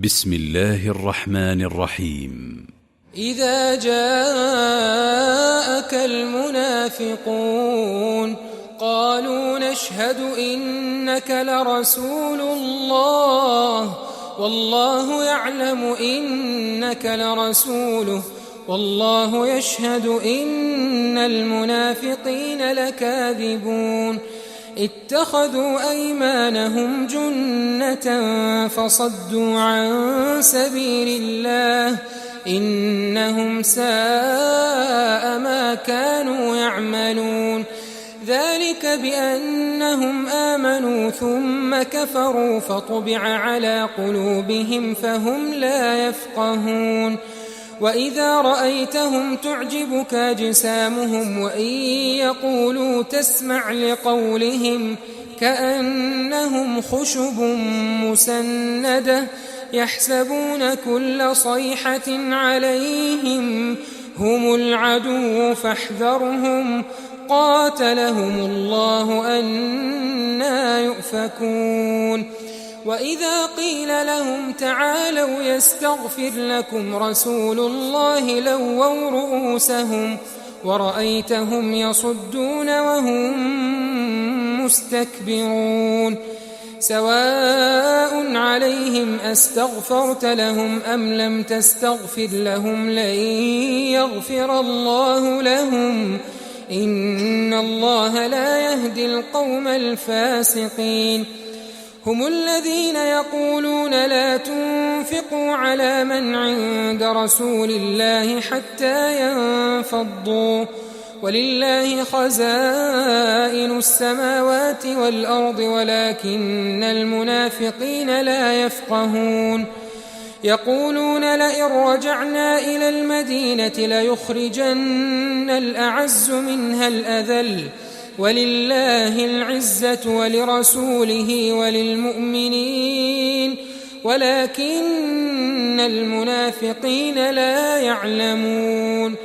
بسم الله الرحمن الرحيم. إذا جاءك المنافقون قالوا نشهد إنك لرسول الله والله يعلم إنك لرسوله والله يشهد إن المنافقين لكاذبون اتخذوا أيمانهم جنة فصدوا عن سبيل الله إنهم ساء ما كانوا يعملون ذلك بأنهم آمنوا ثم كفروا فطبع على قلوبهم فهم لا يفقهون وإذا رأيتهم تعجبك أجسامهم وإن يقولوا تسمع لقولهم كأنهم خشب مسندة يحسبون كل صيحة عليهم هم العدو فاحذرهم قاتلهم الله أنى يؤفكون وإذا قيل لهم تعالوا يستغفر لكم رسول الله لووا رؤوسهم ورأيتهم يصدون وهم مستكبرون سواء عليهم أستغفرت لهم أم لم تستغفر لهم لن يغفر الله لهم إن الله لا يهدي القوم الفاسقين هم الذين يقولون لا تنفقوا على من عند رسول الله حتى ينفضوا ولله خزائن السماوات والأرض ولكن المنافقين لا يفقهون يقولون لئن رجعنا إلى المدينة ليخرجن الأعز منها الأذل ولله العزة ولرسوله وللمؤمنين ولكن المنافقين لا يعلمون